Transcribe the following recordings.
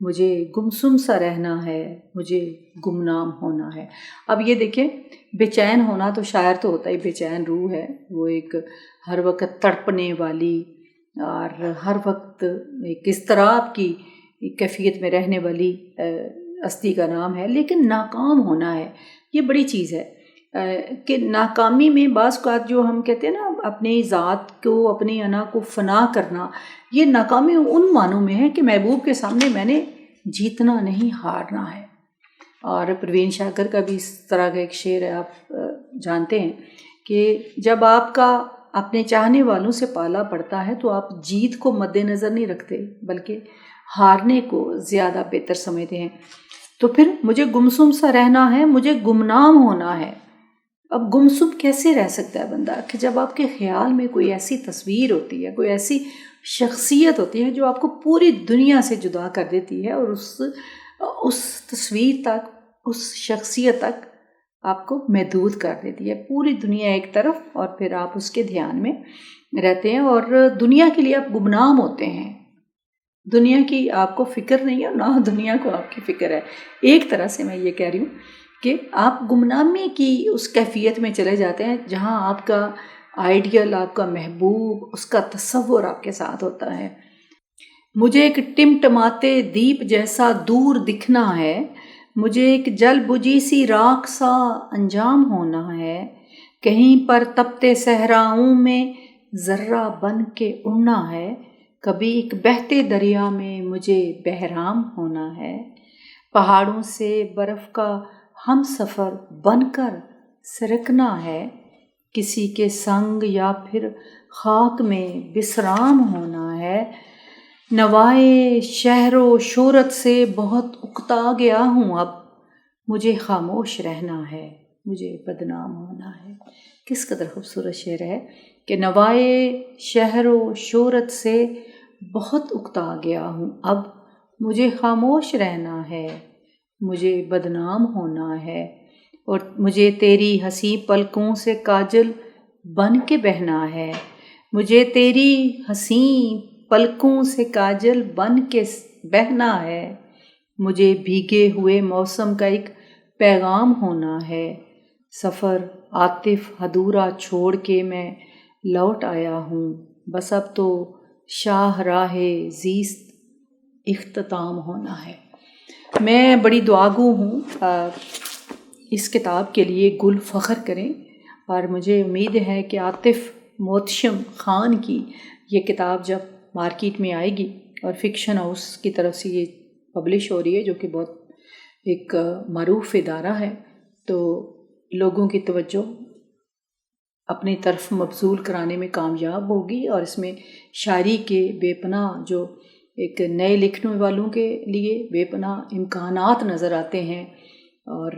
مجھے گمسم سا رہنا ہے، مجھے گمنام ہونا ہے۔ اب یہ دیکھیں، بے چین ہونا تو شاعر تو ہوتا ہی بے چین روح ہے، وہ ایک ہر وقت تڑپنے والی اور ہر وقت ایک اضطراب کی کیفیت میں رہنے والی ہستی کا نام ہے۔ لیکن ناکام ہونا ہے، یہ بڑی چیز ہے کہ ناکامی میں بعض اوقات جو ہم کہتے ہیں نا اپنی ذات کو، اپنی انا کو فنا کرنا، یہ ناکامی ان معنوں میں ہے کہ محبوب کے سامنے میں نے جیتنا نہیں، ہارنا ہے۔ اور پروین شاکر کا بھی اس طرح کا ایک شعر ہے، آپ جانتے ہیں کہ جب آپ کا اپنے چاہنے والوں سے پالا پڑتا ہے تو آپ جیت کو مد نظر نہیں رکھتے بلکہ ہارنے کو زیادہ بہتر سمجھتے ہیں۔ تو پھر مجھے گمسم سا رہنا ہے، مجھے گمنام ہونا ہے۔ اب گمسم کیسے رہ سکتا ہے بندہ کہ جب آپ کے خیال میں کوئی ایسی تصویر ہوتی ہے، کوئی ایسی شخصیت ہوتی ہے جو آپ کو پوری دنیا سے جدا کر دیتی ہے، اور اس تصویر تک، اس شخصیت تک آپ کو محدود کر دیتی ہے، پوری دنیا ایک طرف، اور پھر آپ اس کے دھیان میں رہتے ہیں اور دنیا کے لیے آپ گمنام ہوتے ہیں۔ دنیا کی آپ کو فکر نہیں ہے، نہ دنیا کو آپ کی فکر ہے۔ ایک طرح سے میں یہ کہہ رہی ہوں کہ آپ گمنامی کی اس کیفیت میں چلے جاتے ہیں جہاں آپ کا آئیڈیل، آپ کا محبوب، اس کا تصور آپ کے ساتھ ہوتا ہے۔ مجھے ایک ٹمٹماتے دیپ جیسا دور دکھنا ہے، مجھے ایک جل بجھی سی راکھ سا انجام ہونا ہے، کہیں پر تپتے صحراؤں میں ذرہ بن کے اڑنا ہے، کبھی ایک بہتے دریا میں مجھے بحرام ہونا ہے، پہاڑوں سے برف کا ہم سفر بن کر سرکنا ہے، کسی کے سنگ یا پھر خاک میں بسرام ہونا ہے، نوائے شہر و شہرت سے بہت اکتا گیا ہوں اب، مجھے خاموش رہنا ہے، مجھے بدنام ہونا ہے۔ کس قدر خوبصورت شعر ہے کہ نوائے شہر و شہرت سے بہت اکتا گیا ہوں اب، مجھے خاموش رہنا ہے، مجھے بدنام ہونا ہے، اور مجھے تیری حسین پلکوں سے کاجل بن کے بہنا ہے، مجھے تیری حسین پلکوں سے کاجل بن کے بہنا ہے، مجھے بھیگے ہوئے موسم کا ایک پیغام ہونا ہے، سفر عاطف ادھورا چھوڑ کے میں لوٹ آیا ہوں، بس اب تو شاہ راہ زیست اختتام ہونا ہے۔ میں بڑی دعاگو ہوں، اس کتاب کے لیے گل فخر کریں، اور مجھے امید ہے کہ عاطف محتشم خان کی یہ کتاب جب مارکیٹ میں آئے گی، اور فکشن ہاؤس کی طرف سے یہ پبلش ہو رہی ہے جو کہ بہت ایک معروف ادارہ ہے، تو لوگوں کی توجہ اپنی طرف مبذول کرانے میں کامیاب ہوگی، اور اس میں شاعری کے بے پناہ، جو ایک نئے لکھنے والوں کے لیے بے پناہ امکانات نظر آتے ہیں، اور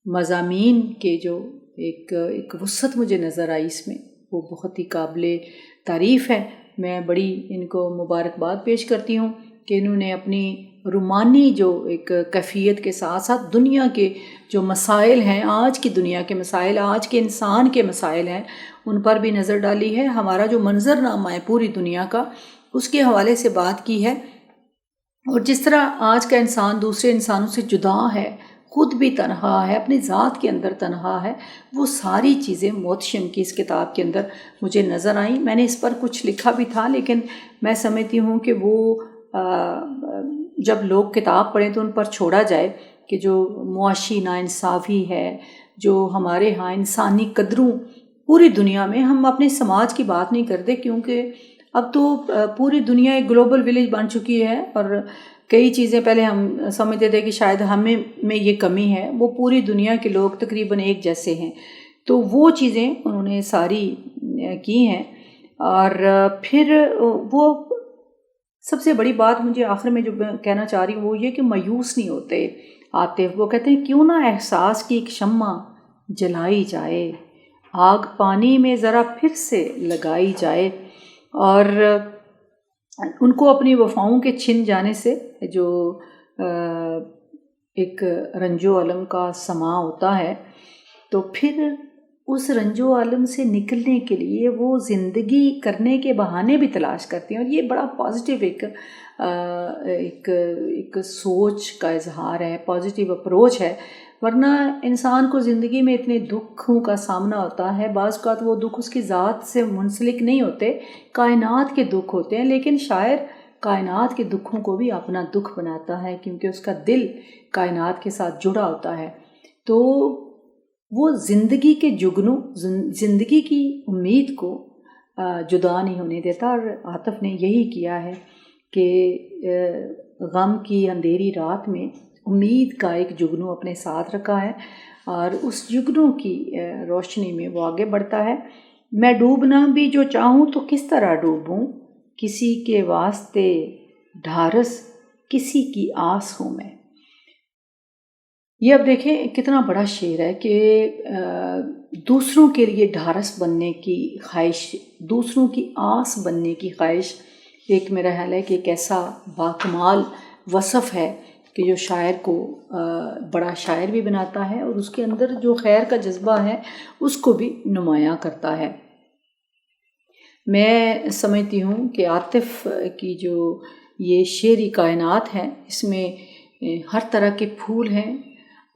مضامین کے جو ایک وسعت مجھے نظر آئی اس میں، وہ بہت ہی قابل تعریف ہے۔ میں بڑی ان کو مبارکباد پیش کرتی ہوں کہ انہوں نے اپنی رومانی جو ایک کیفیت کے ساتھ ساتھ دنیا کے جو مسائل ہیں، آج کی دنیا کے مسائل، آج کے انسان کے مسائل ہیں، ان پر بھی نظر ڈالی ہے۔ ہمارا جو منظرنامہ ہے پوری دنیا کا، اس کے حوالے سے بات کی ہے، اور جس طرح آج کا انسان دوسرے انسانوں سے جدا ہے، خود بھی تنہا ہے، اپنی ذات کے اندر تنہا ہے، وہ ساری چیزیں محتشم کی اس کتاب کے اندر مجھے نظر آئیں۔ میں نے اس پر کچھ لکھا بھی تھا، لیکن میں سمجھتی ہوں کہ وہ جب لوگ کتاب پڑھیں تو ان پر چھوڑا جائے کہ جو معاشی ناانصافی ہے، جو ہمارے ہاں انسانی قدروں، پوری دنیا میں ہم اپنے سماج کی بات نہیں کرتے، کیونکہ اب تو پوری دنیا ایک گلوبل ولیج بن چکی ہے، اور کئی چیزیں پہلے ہم سمجھتے تھے کہ شاید ہمیں میں یہ کمی ہے، وہ پوری دنیا کے لوگ تقریباً ایک جیسے ہیں، تو وہ چیزیں انہوں نے ساری کی ہیں۔ اور پھر وہ سب سے بڑی بات مجھے آخر میں جو کہنا چاہ رہی ہوں وہ یہ کہ مایوس نہیں ہوتے عاطف۔ وہ کہتے ہیں کیوں نہ احساس کی ایک شمع جلائی جائے، آگ پانی میں ذرا پھر سے لگائی جائے، اور ان کو اپنی وفاؤں کے چھن جانے سے جو ایک رنج و الم کا سماں ہوتا ہے، تو پھر اس رنج و عالم سے نکلنے کے لیے وہ زندگی کرنے کے بہانے بھی تلاش کرتی ہیں، اور یہ بڑا پازیٹیو ایک سوچ کا اظہار ہے، پازیٹیو اپروچ ہے۔ ورنہ انسان کو زندگی میں اتنے دکھوں کا سامنا ہوتا ہے، بعض اوقات وہ دکھ اس کی ذات سے منسلک نہیں ہوتے، کائنات کے دکھ ہوتے ہیں، لیکن شاعر کائنات کے دکھوں کو بھی اپنا دکھ بناتا ہے کیونکہ اس کا دل کائنات کے ساتھ جڑا ہوتا ہے۔ تو وہ زندگی کے جگنوں، زندگی کی امید کو جدا نہیں ہونے دیتا، اور عاطف نے یہی کیا ہے کہ غم کی اندھیری رات میں امید کا ایک جگنو اپنے ساتھ رکھا ہے، اور اس جگنوں کی روشنی میں وہ آگے بڑھتا ہے۔ میں ڈوبنا بھی جو چاہوں تو کس طرح ڈوبوں، کسی کے واسطے ڈھارس کسی کی آس ہوں میں۔ یہ اب دیکھیں کتنا بڑا شعر ہے کہ دوسروں کے لیے ڈھارس بننے کی خواہش، دوسروں کی آس بننے کی خواہش، ایک میرا خیال ہے کہ ایک ایسا باکمال وصف ہے کہ جو شاعر کو بڑا شاعر بھی بناتا ہے، اور اس کے اندر جو خیر کا جذبہ ہے اس کو بھی نمایاں کرتا ہے۔ میں سمجھتی ہوں کہ عاطف کی جو یہ شعری کائنات ہے، اس میں ہر طرح کے پھول ہیں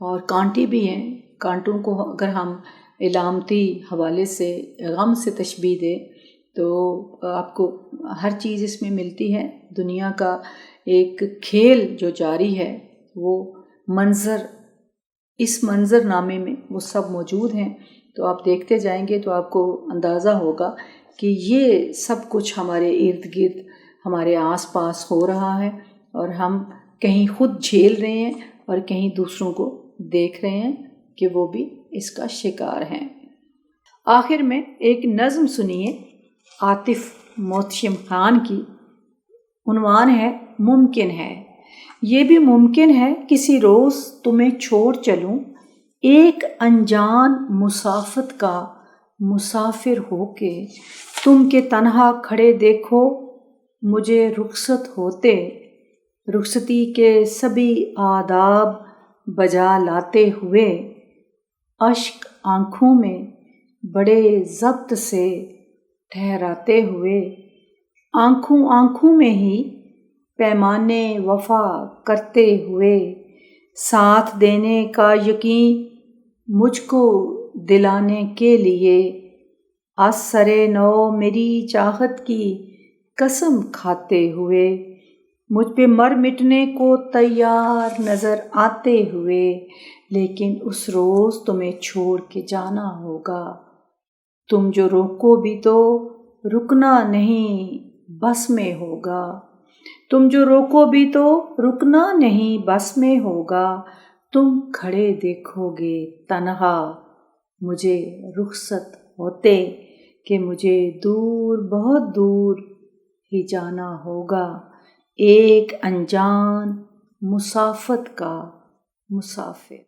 اور کانٹے بھی ہیں۔ کانٹوں کو اگر ہم علامتی حوالے سے غم سے تشبیہ دیں تو آپ کو ہر چیز اس میں ملتی ہے۔ دنیا کا ایک کھیل جو جاری ہے وہ منظر، اس منظر نامے میں وہ سب موجود ہیں۔ تو آپ دیکھتے جائیں گے تو آپ کو اندازہ ہوگا کہ یہ سب کچھ ہمارے ارد گرد، ہمارے آس پاس ہو رہا ہے، اور ہم کہیں خود جھیل رہے ہیں اور کہیں دوسروں کو دیکھ رہے ہیں کہ وہ بھی اس کا شکار ہیں۔ آخر میں ایک نظم سنیے عاطف محتشم خان کی، عنوان ہے ممکن ہے۔ یہ بھی ممکن ہے کسی روز تمہیں چھوڑ چلوں، ایک انجان مسافت کا مسافر ہو کے، تم کے تنہا کھڑے دیکھو مجھے رخصت ہوتے، رخصتی کے سبھی آداب بجا لاتے ہوئے، اشک آنکھوں میں بڑے ضبط سے ٹھہراتے ہوئے، آنکھوں میں ہی پیمانے وفا کرتے ہوئے، ساتھ دینے کا یقین مجھ کو دلانے کے لیے، از سر نو میری چاہت کی قسم کھاتے ہوئے، مجھ پہ مر مٹنے کو تیار نظر آتے ہوئے، لیکن اس روز تمہیں چھوڑ کے جانا ہوگا، تم جو روکو بھی تو رکنا نہیں بس میں ہوگا، تم جو روکو بھی تو رکنا نہیں بس میں ہوگا، تم کھڑے دیکھو گے تنہا مجھے رخصت ہوتے، کہ مجھے دور بہت دور ہی جانا ہوگا، ایک انجان مسافت کا مسافر۔